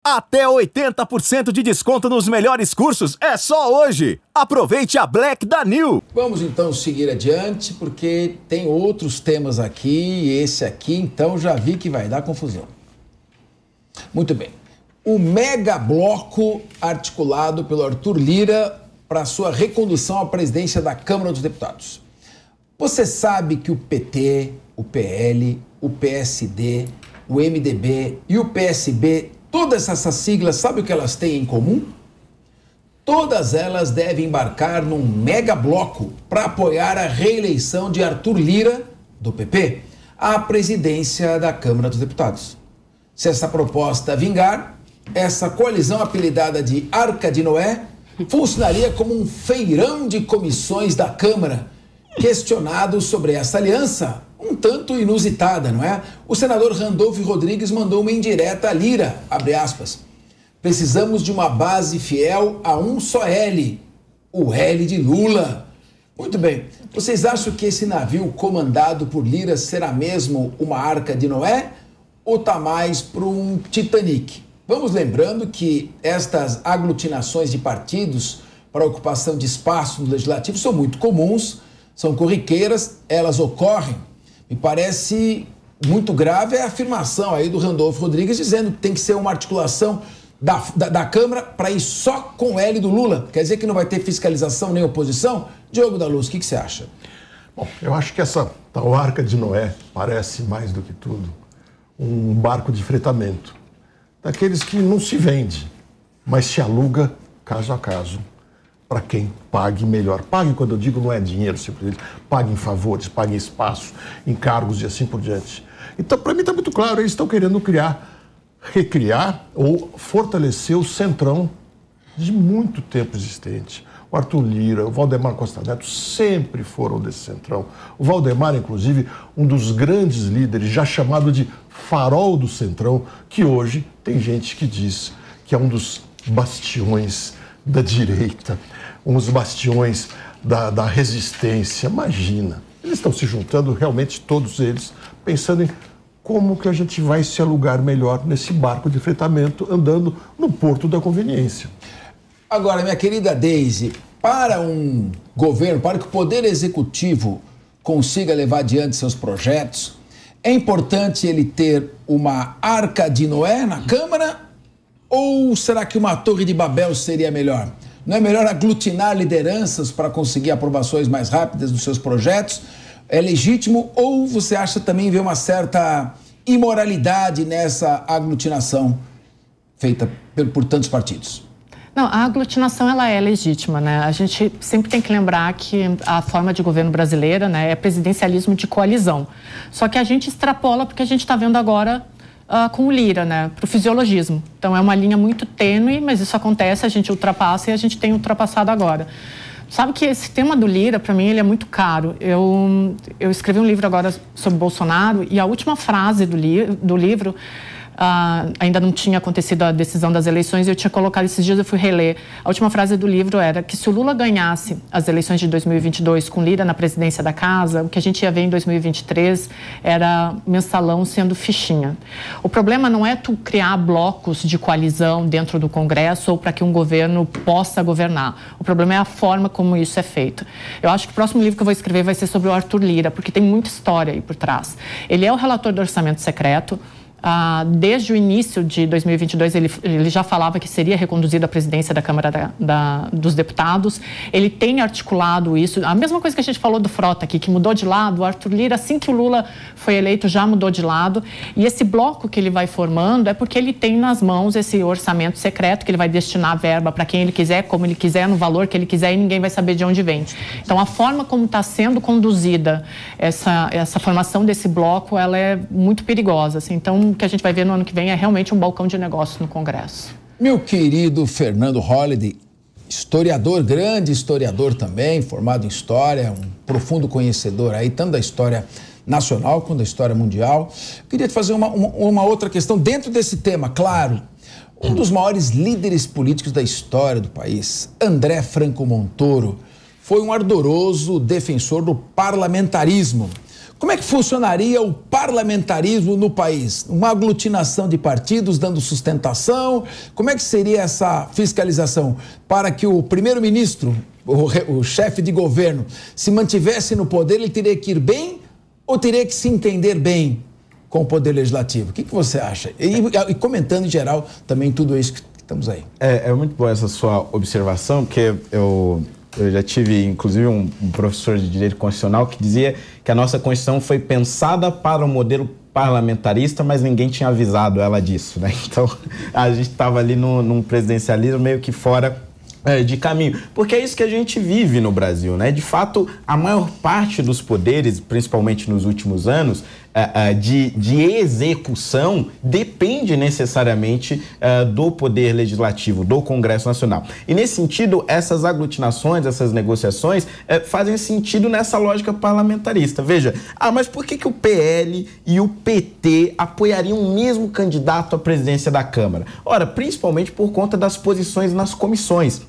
Até 80% de desconto nos melhores cursos é só hoje. Aproveite a Black da New. Vamos então seguir adiante, porque tem outros temas aqui e esse aqui, então já vi que vai dar confusão. Muito bem. O mega bloco articulado pelo Arthur Lira para sua recondução à presidência da Câmara dos Deputados. Você sabe que o PT, o PL, o PSD, o MDB e o PSB, todas essas siglas, sabe o que elas têm em comum? Todas elas devem embarcar num mega bloco para apoiar a reeleição de Arthur Lira, do PP, à presidência da Câmara dos Deputados. Se essa proposta vingar, essa coalizão apelidada de Arca de Noé funcionaria como um feirão de comissões da Câmara. Questionado sobre essa aliança, um tanto inusitada, não é? O senador Randolfo Rodrigues mandou uma indireta a Lira, abre aspas. Precisamos de uma base fiel a um só L, o L de Lula. Muito bem, vocês acham que esse navio comandado por Lira será mesmo uma Arca de Noé ou tá mais para um Titanic? Vamos lembrando que estas aglutinações de partidos para ocupação de espaço no legislativo são muito comuns, são corriqueiras, elas ocorrem. Me parece muito grave a afirmação aí do Randolfo Rodrigues dizendo que tem que ser uma articulação da Câmara para ir só com o L do Lula. Quer dizer que não vai ter fiscalização nem oposição? Diogo da Luz, o que você acha? Bom, eu acho que essa tal Arca de Noé parece, mais do que tudo, um barco de fretamento. Daqueles que não se vende, mas se aluga caso a caso. Para quem pague melhor. Pague, quando eu digo, não é dinheiro, simplesmente. Pague em favores, pague em espaço, em cargos e assim por diante. Então, para mim está muito claro, eles estão querendo recriar ou fortalecer o centrão de muito tempo existente. O Arthur Lira, o Valdemar Costa Neto sempre foram desse centrão. O Valdemar, inclusive, um dos grandes líderes, já chamado de farol do centrão, que hoje tem gente que diz que é um dos bastiões da direita, uns bastiões da resistência. Imagina, eles estão se juntando realmente, todos eles, pensando em como que a gente vai se alugar melhor nesse barco de fretamento andando no porto da conveniência. Agora, minha querida Deise, para um governo, para que o Poder Executivo consiga levar adiante seus projetos, é importante ele ter uma Arca de Noé na Câmara? Ou será que uma Torre de Babel seria melhor? Não é melhor aglutinar lideranças para conseguir aprovações mais rápidas dos seus projetos? É legítimo? Ou você acha também ver uma certa imoralidade nessa aglutinação feita por tantos partidos? Não, a aglutinação ela é legítima, né? A gente sempre tem que lembrar que a forma de governo brasileira, né, é presidencialismo de coalizão. Só que a gente extrapola porque a gente está vendo agora com o Lira, né, para o fisiologismo. Então é uma linha muito tênue, mas isso acontece, a gente ultrapassa e a gente tem ultrapassado agora. Sabe que esse tema do Lira, para mim, ele é muito caro. Eu escrevi um livro agora sobre Bolsonaro e a última frase do livro, ainda não tinha acontecido a decisão das eleições, eu tinha colocado esses dias, eu fui reler. A última frase do livro era que se o Lula ganhasse as eleições de 2022 com Lira na presidência da casa, o que a gente ia ver em 2023 era mensalão sendo fichinha. O problema não é tu criar blocos de coalizão dentro do Congresso ou para que um governo possa governar. O problema é a forma como isso é feito. Eu acho que o próximo livro que eu vou escrever vai ser sobre o Arthur Lira, porque tem muita história aí por trás. Ele é o relator do orçamento secreto. Desde o início de 2022, ele já falava que seria reconduzido à presidência da Câmara dos Deputados. Ele tem articulado isso. A mesma coisa que a gente falou do Frota aqui, que mudou de lado. O Arthur Lira, assim que o Lula foi eleito, já mudou de lado. E esse bloco que ele vai formando é porque ele tem nas mãos esse orçamento secreto, que ele vai destinar a verba para quem ele quiser, como ele quiser, no valor que ele quiser, e ninguém vai saber de onde vem. Então, a forma como está sendo conduzida essa formação desse bloco, ela é muito perigosa. Assim. Então, o que a gente vai ver no ano que vem é realmente um balcão de negócios no Congresso. Meu querido Fernando Holliday, historiador, grande historiador também, formado em história, um profundo conhecedor aí, tanto da história nacional quanto da história mundial. Queria te fazer uma outra questão dentro desse tema, claro. Um dos maiores líderes políticos da história do país, André Franco Montoro, foi um ardoroso defensor do parlamentarismo. Como é que funcionaria o parlamentarismo no país? Uma aglutinação de partidos dando sustentação? Como é que seria essa fiscalização para que o primeiro-ministro, o chefe de governo, se mantivesse no poder, ele teria que ir bem ou teria que se entender bem com o poder legislativo? O que você acha? E comentando em geral também tudo isso que estamos aí. É muito boa essa sua observação, porque eu já tive, inclusive, um professor de Direito Constitucional que dizia que a nossa Constituição foi pensada para o modelo parlamentarista, mas ninguém tinha avisado ela disso, né? Então, a gente estava ali num presidencialismo meio que fora de caminho, porque é isso que a gente vive no Brasil, né? De fato, a maior parte dos poderes, principalmente nos últimos anos, de execução depende necessariamente do poder legislativo, do Congresso Nacional. E nesse sentido, essas aglutinações, essas negociações fazem sentido nessa lógica parlamentarista. Veja, mas por que o PL e o PT apoiariam o mesmo candidato à presidência da Câmara? Ora, principalmente por conta das posições nas comissões.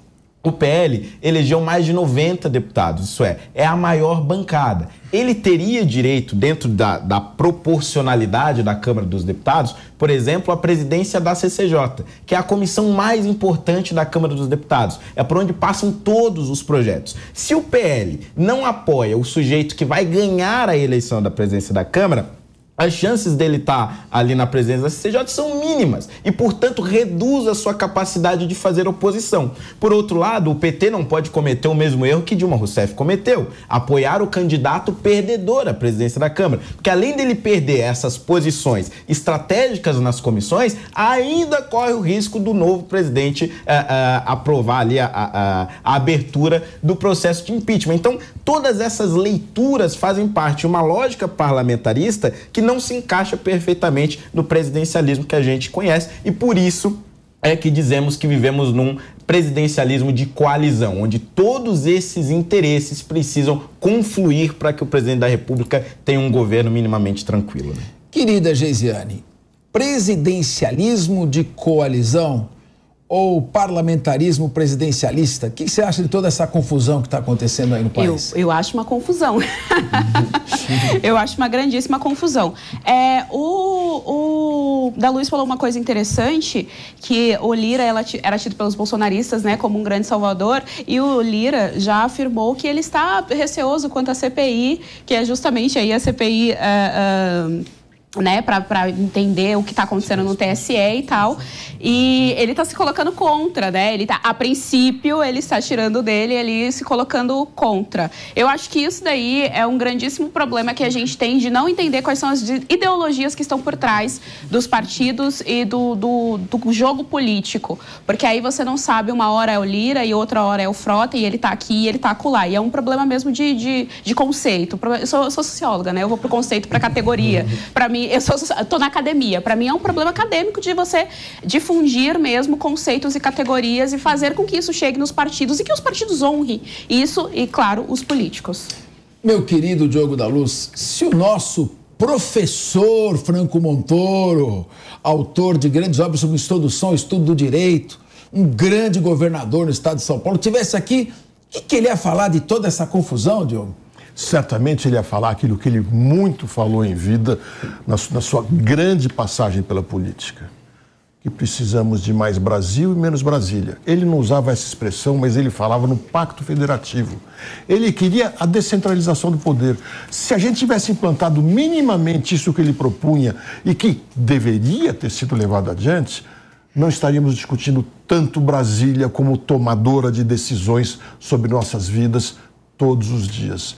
O PL elegeu mais de 90 deputados, isso é a maior bancada. Ele teria direito, dentro da proporcionalidade da Câmara dos Deputados, por exemplo, a presidência da CCJ, que é a comissão mais importante da Câmara dos Deputados. É por onde passam todos os projetos. Se o PL não apoia o sujeito que vai ganhar a eleição da presidência da Câmara, as chances dele estar ali na presença da CCJ são mínimas e, portanto, reduz a sua capacidade de fazer oposição. Por outro lado, o PT não pode cometer o mesmo erro que Dilma Rousseff cometeu, apoiar o candidato perdedor à presidência da Câmara. Porque, além dele perder essas posições estratégicas nas comissões, ainda corre o risco do novo presidente aprovar ali a abertura do processo de impeachment. Então, todas essas leituras fazem parte de uma lógica parlamentarista que não se encaixa perfeitamente no presidencialismo que a gente conhece, e por isso é que dizemos que vivemos num presidencialismo de coalizão, onde todos esses interesses precisam confluir para que o presidente da República tenha um governo minimamente tranquilo. Né? Querida Geisiane, presidencialismo de coalizão ou parlamentarismo presidencialista? O que você acha de toda essa confusão que está acontecendo aí no país? Eu acho uma confusão. Eu acho uma grandíssima confusão. O Da Luz falou uma coisa interessante, que o Lira era tido pelos bolsonaristas, né, como um grande salvador, e o Lira já afirmou que ele está receoso quanto à CPI, que é justamente aí a CPI... né, para entender o que está acontecendo no TSE e tal, e ele está se colocando contra, né, a princípio ele está tirando dele, ele se colocando contra. Eu acho que isso daí é um grandíssimo problema que a gente tem de não entender quais são as ideologias que estão por trás dos partidos e do jogo político, porque aí você não sabe, uma hora é o Lira e outra hora é o Frota, e ele está aqui e ele está acolá, e é um problema mesmo de conceito. Eu sou socióloga, né, eu vou pro conceito, pra categoria. Para mim, eu tô na academia. Para mim é um problema acadêmico de você difundir mesmo conceitos e categorias e fazer com que isso chegue nos partidos e que os partidos honrem isso e, claro, os políticos. Meu querido Diogo da Luz, se o nosso professor Franco Montoro, autor de grandes obras sobre introdução ao estudo do direito, um grande governador no estado de São Paulo, estivesse aqui, o que ele ia falar de toda essa confusão, Diogo? Certamente ele ia falar aquilo que ele muito falou em vida, na sua grande passagem pela política. Que precisamos de mais Brasil e menos Brasília. Ele não usava essa expressão, mas ele falava no Pacto Federativo. Ele queria a descentralização do poder. Se a gente tivesse implantado minimamente isso que ele propunha e que deveria ter sido levado adiante, não estaríamos discutindo tanto Brasília como tomadora de decisões sobre nossas vidas todos os dias.